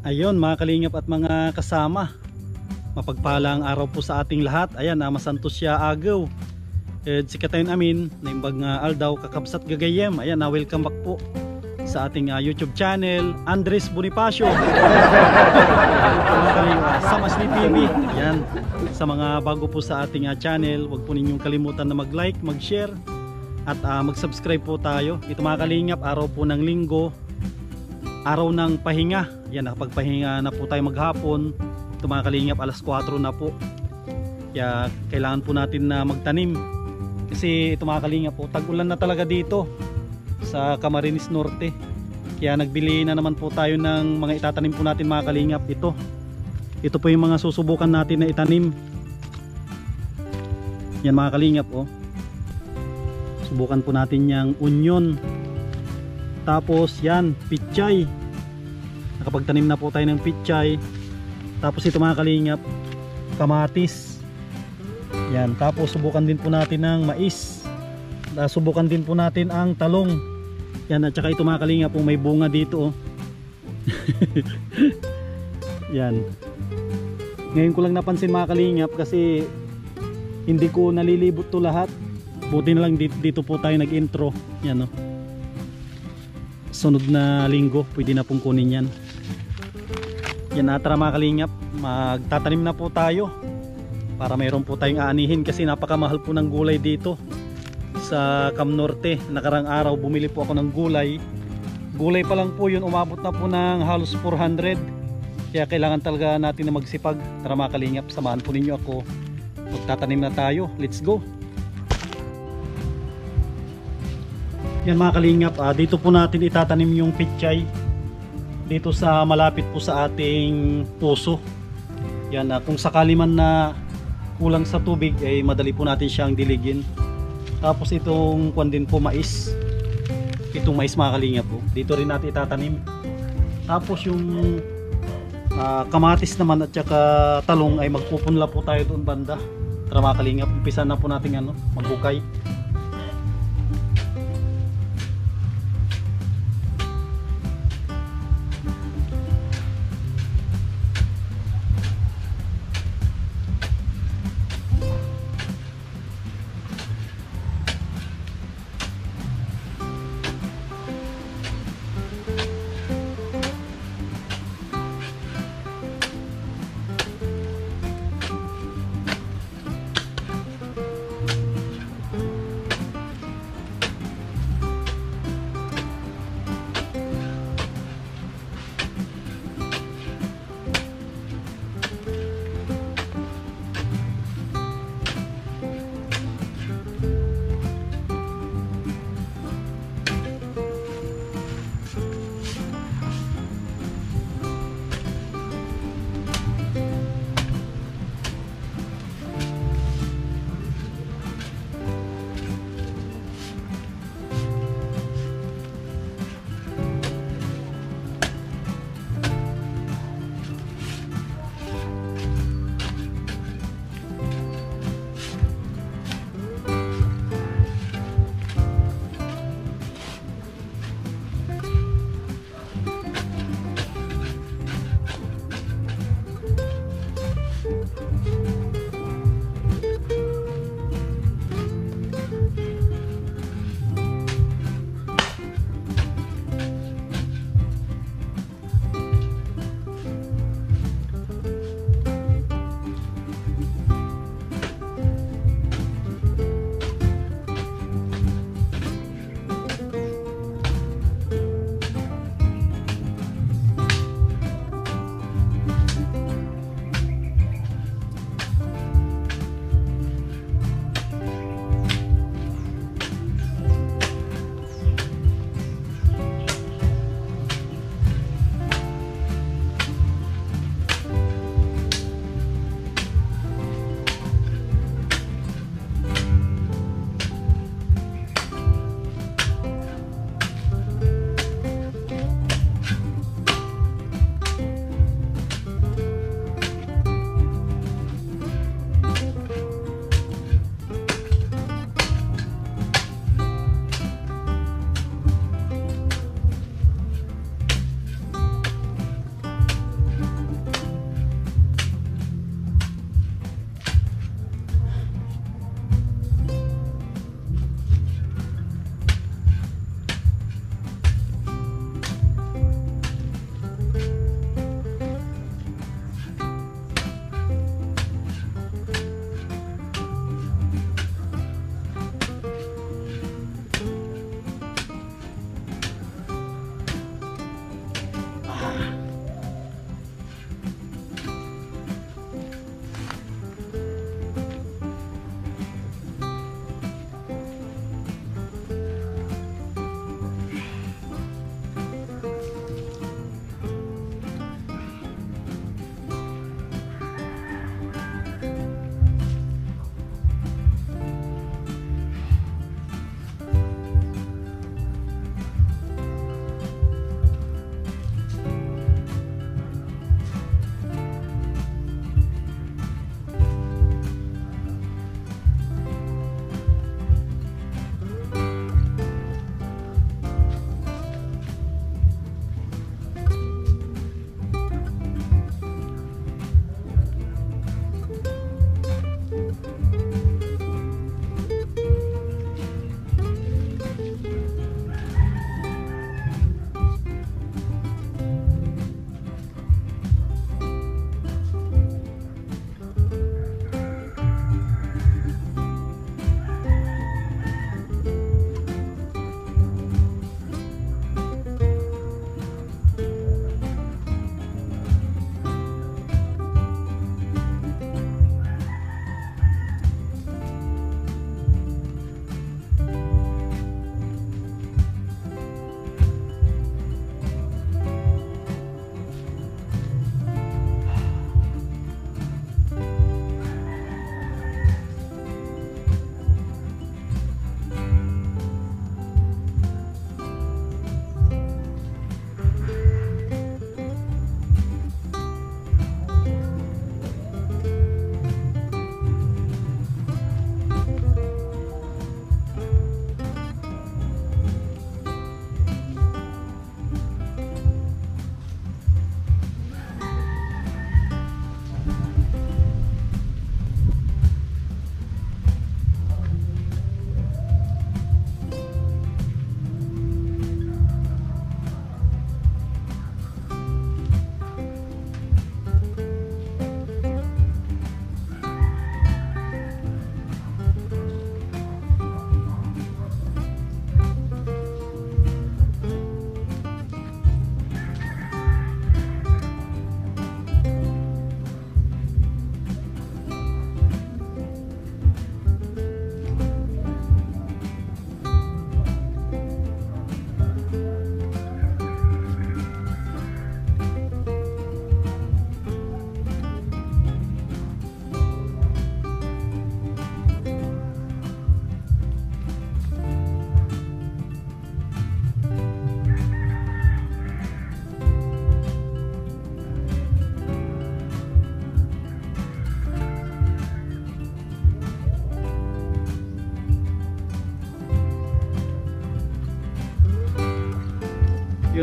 Ayun mga kalingap at mga kasama, mapagpalang araw po sa ating lahat. Ayan, masantos siya agaw. Sikatayin amin na imbag nga aldaw kakabsat gagayem. Ayan, welcome back po sa ating YouTube channel, Andres Bonifacio. Sa Masli TV. Ayan, sa mga bago po sa ating channel, huwag po ninyong kalimutan na mag-like, mag-share at mag-subscribe po tayo. Ito mga kalingap, araw po ng linggo, araw ng pahinga. Yan, nakapagpahinga na po tayo maghapon. Ito mga kalingap, alas 4 na po. Kaya kailangan po natin na magtanim. Kasi ito mga kalingap po, tag-ulan na talaga dito sa Camarines Norte. Kaya nagbili na naman po tayo ng mga itatanim po natin mga kalingap. Ito po yung mga susubukan natin na itanim. Yan mga kalingap oh. Subukan po natin yung onion. Tapos yan, pichay. Nakapagtanim na po tayo ng pichay. Tapos ito mga kalingap, kamatis. Yan, tapos subukan din po natin ng mais. Subukan din po natin ang talong. Yan, at saka ito mga kalingap, may bunga dito oh. Yan. Ngayon ko lang napansin mga kalingap kasi hindi ko nalilibot to lahat. Buti na lang dito po tayo nag-intro. Yan oh. Sunod na linggo pwede na pong kunin yan. Yan, tara mga kalingap, magtatanim na po tayo para mayroon po tayong aanihin kasi napakamahal po ng gulay dito sa Cam Norte. Nakarang araw bumili po ako ng gulay pa lang po yun, umabot na po ng halos 400. Kaya kailangan talaga natin na magsipag. Tara mga kalingap, samahan po ninyo ako, magtatanim na tayo. Let's go. Yan mga kalingap, dito po natin itatanim yung pichay dito sa malapit po sa ating puso. Yan, kung sakali man na kulang sa tubig ay madali po natin siyang diligin. Tapos itong kwan din po, mais. Itong mais mga kalingap po, dito rin natin itatanim. Tapos yung kamatis naman at saka talong ay magpupunla po tayo doon banda. Tara mga kalingap, umpisa na po natin maghukay.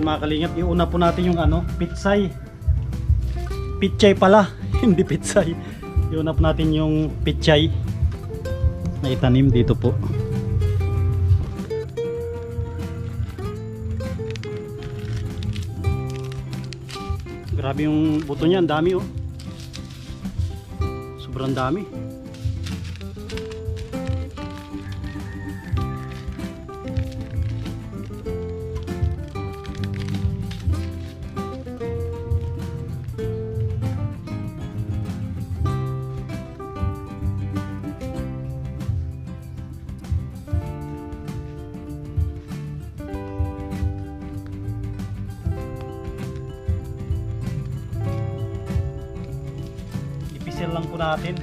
mga kalingap. Iuna po natin yung ano, pitsay. Pitsay pala, hindi pitsay. Iuna po natin yung pitsay na itanim dito po. Grabe yung buto niya, ang dami oh. Sobrang dami. Ipisil lang po natin.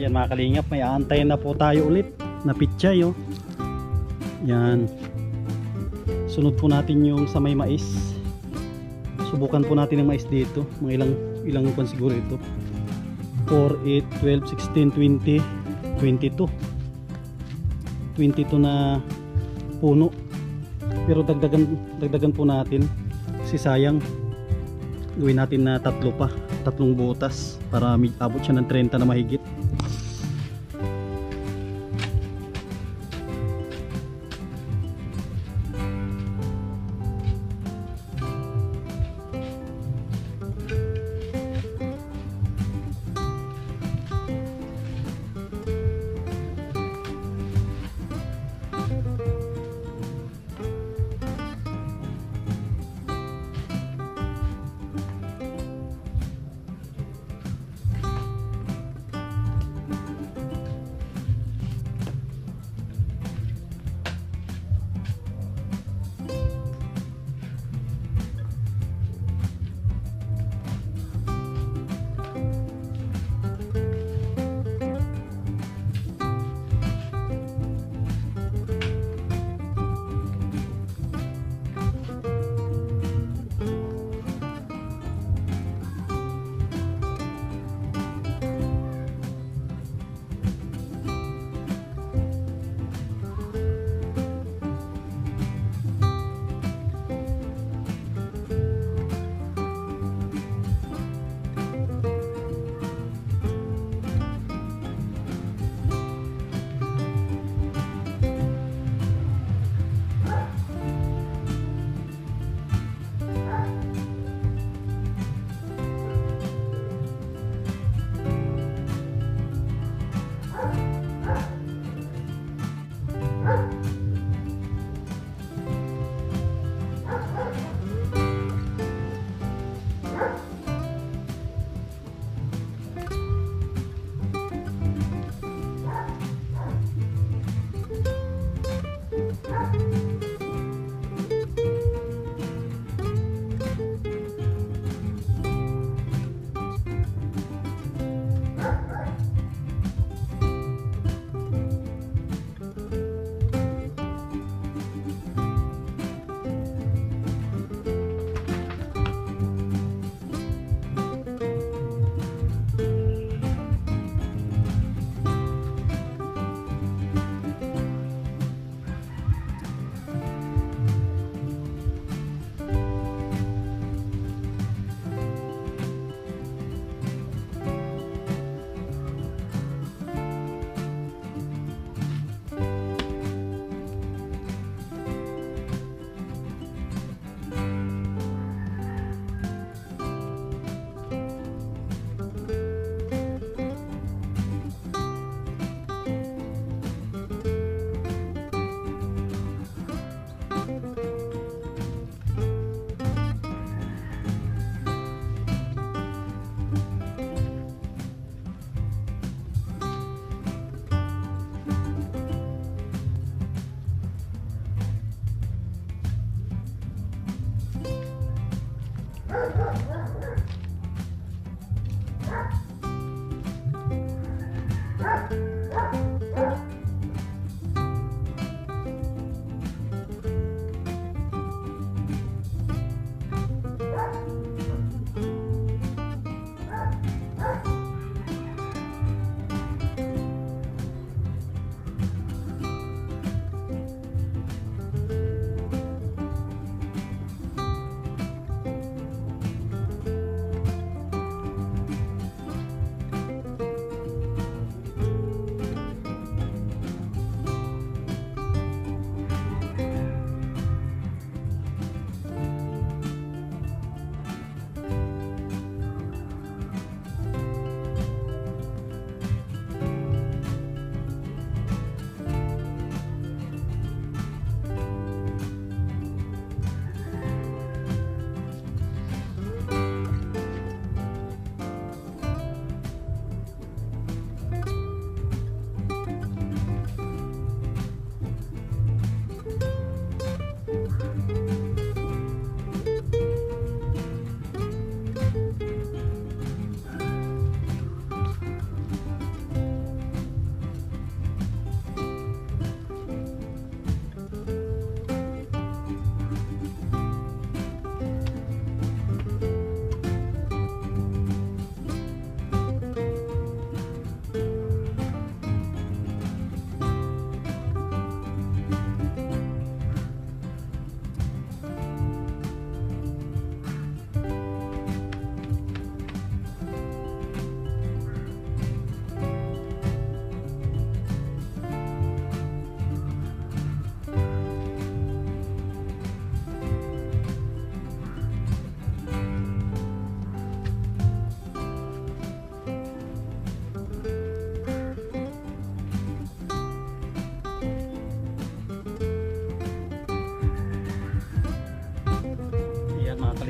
Yan mga kalingap, may aantayin na po tayo ulit na pichay oh. Yan. Sunod po natin yung sa may mais. Subukan po natin ang mais dito. Mga ilang kung siguro ito. 4, 8, 12, 16, 20, 22. 22 na puno. Pero dagdagan po natin. Kasi sayang. Gawin natin na 3 pa. 3 butas para abot siya ng 30 na mahigit.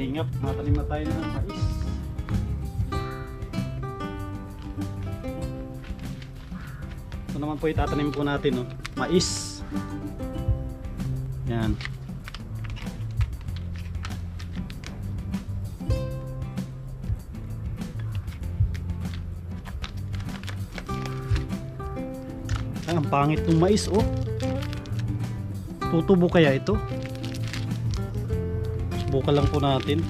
kalingap, matanim na tayo ng mais. Ito naman po itatanim po natin, no? Mais. Yan. Ay, ang pangit ng mais, oh. Tutubo kaya ito? Subukan lang po natin.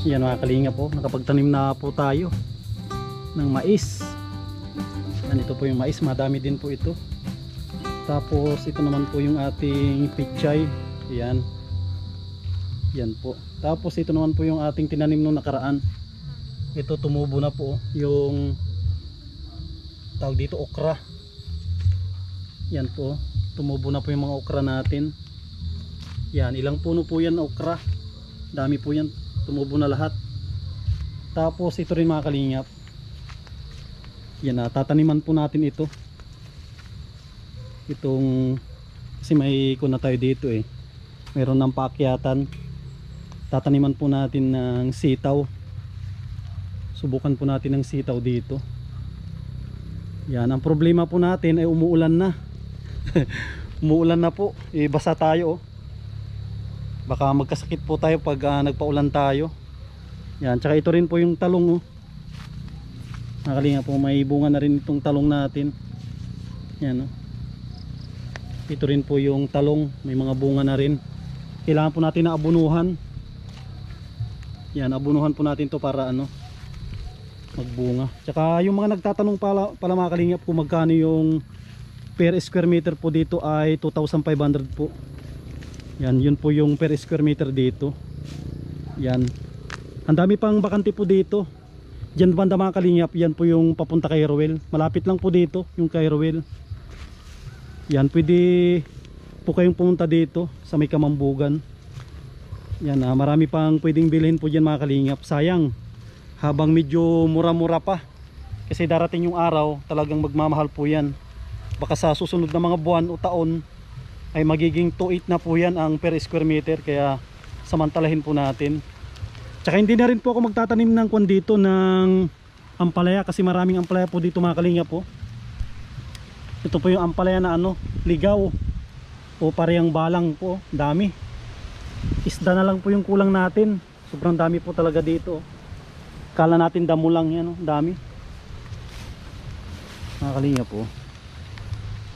Yan mga kalingap po, nakapagtanim na po tayo ng mais. Yan, ito po yung mais, madami din po ito. Tapos ito naman po yung ating pichay. Yan. Yan po. Tapos ito naman po yung ating tinanim nung nakaraan. Ito tumubo na po yung tawag dito, okra. Yan po, tumubo na po yung mga okra natin. Yan, ilang puno po yan na okra. Dami po yan, tumubo na lahat. Tapos ito rin mga kalingap, yan na, tataniman po natin ito. Itong, kasi may kuna tayo dito eh, meron ng paakyatan. Tataniman po natin ng sitaw. Subukan po natin ng sitaw dito. Yan, ang problema po natin ay umuulan na. Umuulan na po, basa tayo, oh. Baka magkasakit po tayo pag nagpaulan tayo. Yan, tsaka ito rin po yung talong, oh. Nakalinga po, may bunga na rin itong talong natin. Yan, oh. Ito rin po yung talong, may mga bunga na rin. Kailangan po natin na abunuhan. Yan, abunuhan po natin to para magbunga. Tsaka yung mga nagtatanong pala mga kalingap kung magkano yung per square meter po dito ay 2,500 po. Yan, yun po yung per square meter dito. Yan. Ang dami pang bakante po dito. Diyan banda mga kalingap, yan po yung papunta kay Rowell. Malapit lang po dito yung kay Rowell. Yan, pwede po kayong pumunta dito sa may Kamambugan. Yan, marami pang pwedeng bilhin po diyan mga kalingap. Sayang, habang medyo mura-mura pa. Kasi darating yung araw, talagang magmamahal po yan. Baka sa susunod na mga buwan o taon ay magiging 2.8 na po yan ang per square meter, kaya samantalahin po natin. Tsaka hindi na rin po ako magtatanim ng kwan dito ng ampalaya, kasi maraming ampalaya po dito mga kalingap po. Ito po yung ampalaya na ligaw o parehang balang po, dami. Isda na lang po yung kulang natin, sobrang dami po talaga dito. Kala natin damo lang yan, dami mga kalingap po.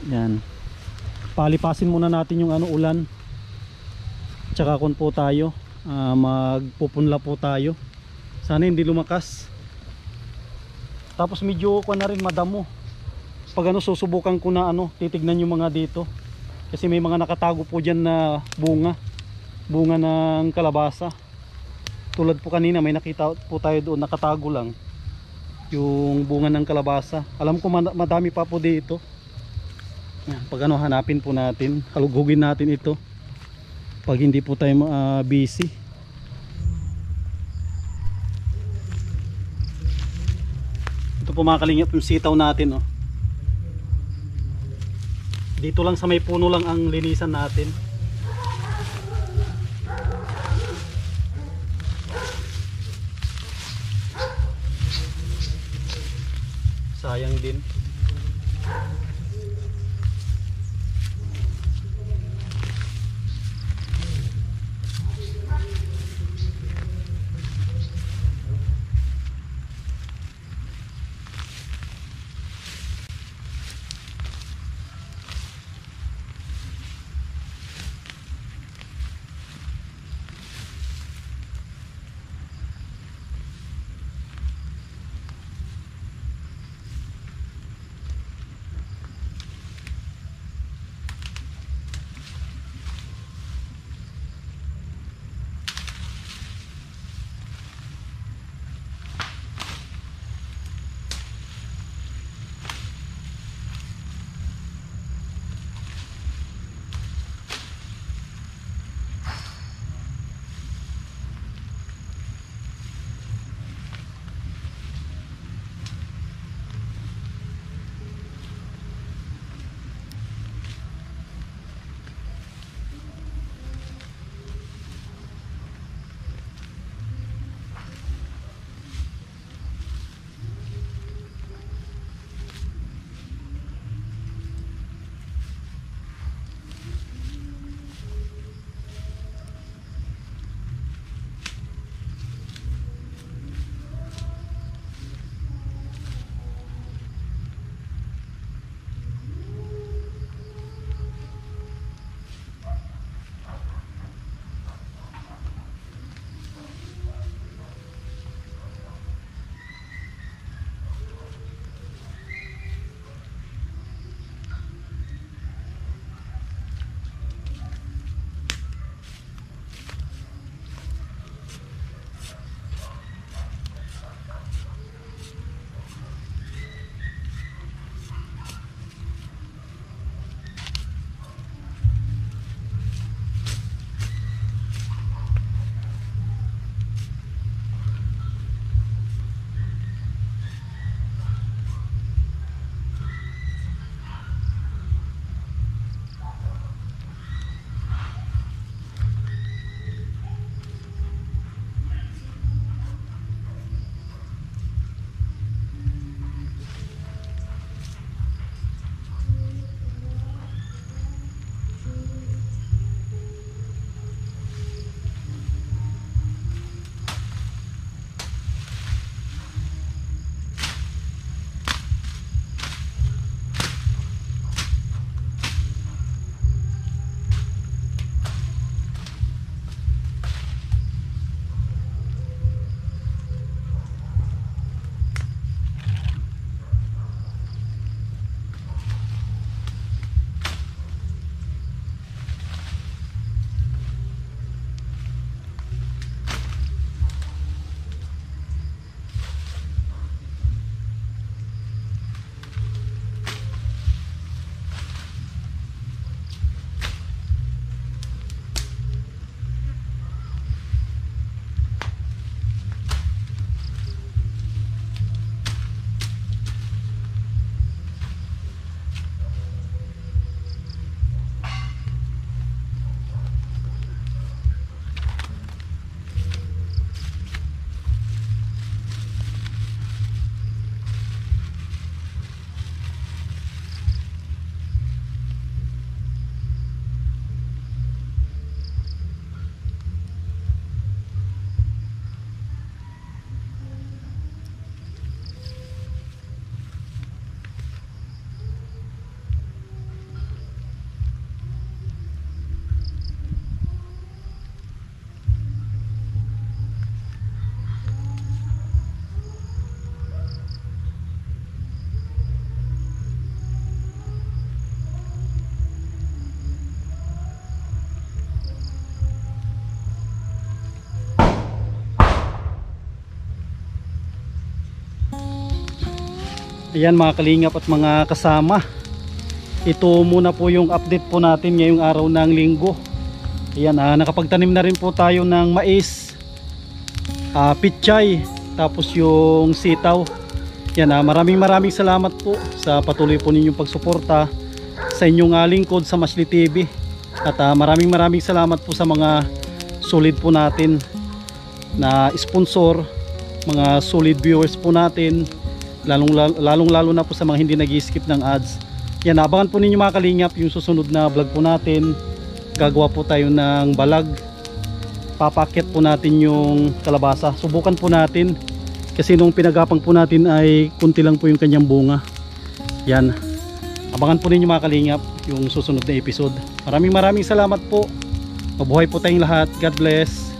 Yan. palipasin muna natin yung ano, ulan. Tsaka kun po tayo, magpupunla po tayo. Sana hindi lumakas. Tapos medyo ko na rin madamo. Pag ano, susubukan ko na ano, titignan yung mga dito. Kasi may mga nakatago po dyan na bunga. Bunga ng kalabasa. Tulad po kanina, may nakita po tayo doon, nakatago lang yung bunga ng kalabasa. Alam ko madami pa po dito. Pag ano, hanapin po natin, halugugin natin ito pag hindi po tayo busy. Ito po mga kalingap, yung sitaw natin, oh. Dito lang sa may puno lang ang linisan natin. Sayang din. Ayan mga kalingap at mga kasama, ito muna po yung update po natin ngayong araw ng linggo. Ayan, nakapagtanim na rin po tayo ng mais, pichay, tapos yung sitaw. Yan, maraming salamat po sa patuloy po ninyong pagsuporta sa inyong lingkod sa Masli TV. At maraming salamat po sa mga solid po natin na sponsor, mga solid viewers po natin, lalong lalo na po sa mga hindi nag-skip ng ads. Yan, abangan po ninyo mga kalingap yung susunod na vlog po natin. Gagawa po tayo ng balag, papakit po natin yung kalabasa, subukan po natin kasi nung pinagapang po natin ay kunti lang po yung kanyang bunga. Yan, abangan po ninyo mga kalingap yung susunod na episode. Maraming salamat po, mabuhay po tayong lahat. God bless.